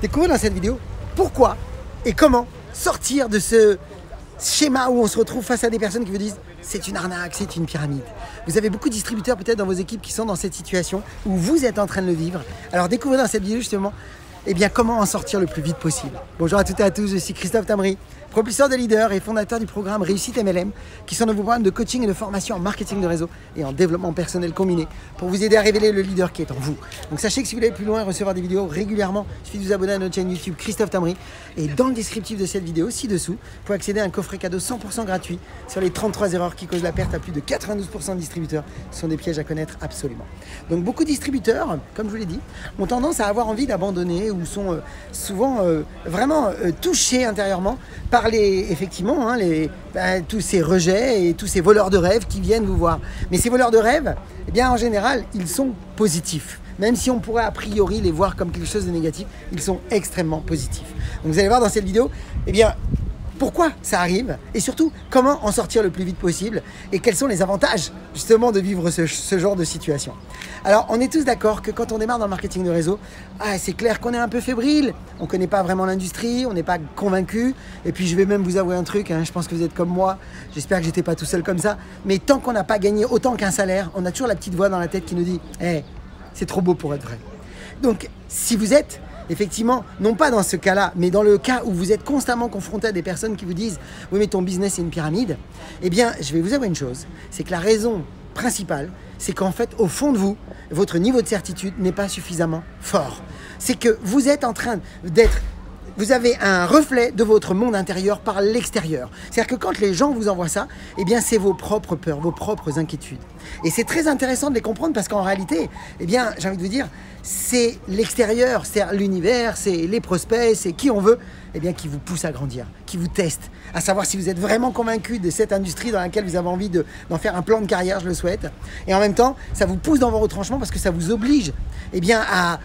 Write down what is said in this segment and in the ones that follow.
découvrir dans cette vidéo pourquoi et comment sortir de ce schéma où on se retrouve face à des personnes qui vous disent c'est une arnaque, c'est une pyramide. Vous avez beaucoup de distributeurs peut-être dans vos équipes qui sont dans cette situation où vous êtes en train de le vivre. Alors découvrez dans cette vidéo justement comment en sortir le plus vite possible. Bonjour à toutes et à tous, je suis Christophe Tamry, propulseur de leader et fondateur du programme Réussite MLM, qui sont de vos programmes de coaching et de formation en marketing de réseau et en développement personnel combiné pour vous aider à révéler le leader qui est en vous. Donc sachez que si vous voulez aller plus loin et recevoir des vidéos régulièrement, il suffit de vous abonner à notre chaîne YouTube Christophe Tamry. Et dans le descriptif de cette vidéo, ci-dessous, vous pouvez accéder à un coffret cadeau 100% gratuit sur les 33 erreurs qui causent la perte à plus de 92% de distributeurs. Ce sont des pièges à connaître absolument. Donc beaucoup de distributeurs, comme je vous l'ai dit, ont tendance à avoir envie d'abandonner ou sont souvent vraiment touchés intérieurement par tous ces rejets et tous ces voleurs de rêves qui viennent vous voir. Mais ces voleurs de rêves, en général, ils sont positifs. Même si on pourrait a priori les voir comme quelque chose de négatif, ils sont extrêmement positifs. Donc vous allez voir dans cette vidéo, pourquoi ça arrive et surtout comment en sortir le plus vite possible et quels sont les avantages justement de vivre ce genre de situation. Alors on est tous d'accord que quand on démarre dans le marketing de réseau, c'est clair qu'on est un peu fébrile, on ne connaît pas vraiment l'industrie, on n'est pas convaincu et puis je vais même vous avouer un truc, je pense que vous êtes comme moi, j'espère que j'étais pas tout seul comme ça, mais tant qu'on n'a pas gagné autant qu'un salaire, on a toujours la petite voix dans la tête qui nous dit c'est trop beau pour être vrai. Donc si vous êtes effectivement, non pas dans ce cas-là, mais dans le cas où vous êtes constamment confronté à des personnes qui vous disent « Oui, mais ton business est une pyramide », je vais vous avouer une chose, c'est que la raison principale, c'est qu'en fait, au fond de vous, votre niveau de certitude n'est pas suffisamment fort. C'est que vous êtes en train d'être... Vous avez un reflet de votre monde intérieur par l'extérieur. C'est-à-dire que quand les gens vous envoient ça, c'est vos propres peurs, vos propres inquiétudes. Et c'est très intéressant de les comprendre parce qu'en réalité, j'ai envie de vous dire, c'est l'extérieur, c'est l'univers, c'est les prospects, c'est qui on veut, qui vous pousse à grandir, qui vous teste, à savoir si vous êtes vraiment convaincu de cette industrie dans laquelle vous avez envie d'en faire un plan de carrière, je le souhaite. Et en même temps, ça vous pousse dans vos retranchements parce que ça vous oblige à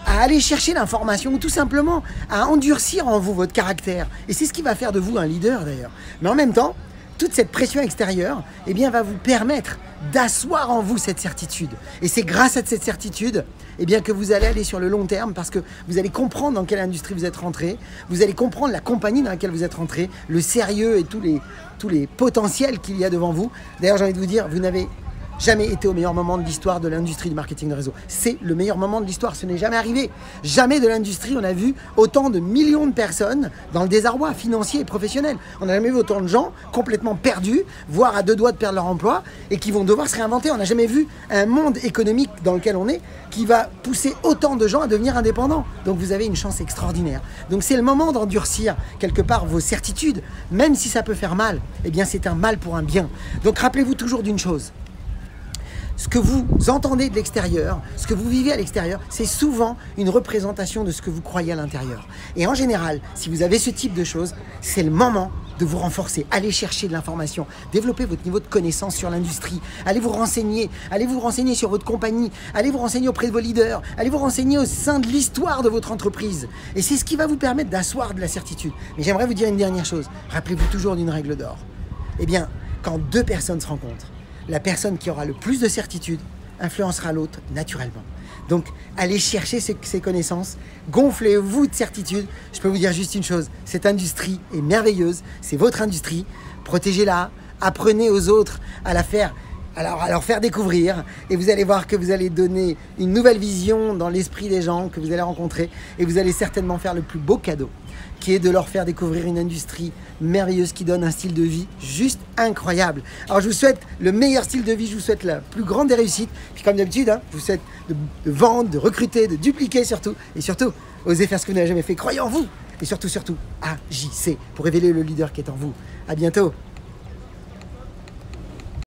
aller chercher l'information ou tout simplement à endurcir en vous votre caractère. Et c'est ce qui va faire de vous un leader d'ailleurs. Mais en même temps, toute cette pression extérieure va vous permettre d'asseoir en vous cette certitude. Et c'est grâce à cette certitude que vous allez aller sur le long terme parce que vous allez comprendre dans quelle industrie vous êtes rentré, vous allez comprendre la compagnie dans laquelle vous êtes rentré, le sérieux et tous les potentiels qu'il y a devant vous. D'ailleurs, j'ai envie de vous dire, vous n'avez jamais été au meilleur moment de l'histoire de l'industrie du marketing de réseau. C'est le meilleur moment de l'histoire, ce n'est jamais arrivé. Jamais de l'industrie, on a vu autant de millions de personnes dans le désarroi financier et professionnel. On n'a jamais vu autant de gens complètement perdus, voire à deux doigts de perdre leur emploi et qui vont devoir se réinventer. On n'a jamais vu un monde économique dans lequel on est qui va pousser autant de gens à devenir indépendants. Donc vous avez une chance extraordinaire. Donc c'est le moment d'endurcir quelque part vos certitudes, même si ça peut faire mal, c'est un mal pour un bien. Donc rappelez-vous toujours d'une chose. Ce que vous entendez de l'extérieur, ce que vous vivez à l'extérieur, c'est souvent une représentation de ce que vous croyez à l'intérieur. Et en général, si vous avez ce type de choses, c'est le moment de vous renforcer. Allez chercher de l'information, développez votre niveau de connaissance sur l'industrie, allez vous renseigner sur votre compagnie, allez vous renseigner auprès de vos leaders, allez vous renseigner au sein de l'histoire de votre entreprise. Et c'est ce qui va vous permettre d'asseoir de la certitude. Mais j'aimerais vous dire une dernière chose, rappelez-vous toujours d'une règle d'or. Quand deux personnes se rencontrent, la personne qui aura le plus de certitude influencera l'autre naturellement. Donc, allez chercher ces connaissances, gonflez-vous de certitude. Je peux vous dire juste une chose, cette industrie est merveilleuse, c'est votre industrie, protégez-la, apprenez aux autres à leur faire découvrir et vous allez voir que vous allez donner une nouvelle vision dans l'esprit des gens que vous allez rencontrer et vous allez certainement faire le plus beau cadeau qui est de leur faire découvrir une industrie merveilleuse qui donne un style de vie juste incroyable. Alors je vous souhaite le meilleur style de vie, je vous souhaite la plus grande des réussites. Puis comme d'habitude, je vous souhaite de vendre, de recruter, de dupliquer surtout. Et surtout, osez faire ce que vous n'avez jamais fait. Croyez en vous. Et surtout, agissez pour révéler le leader qui est en vous. À bientôt.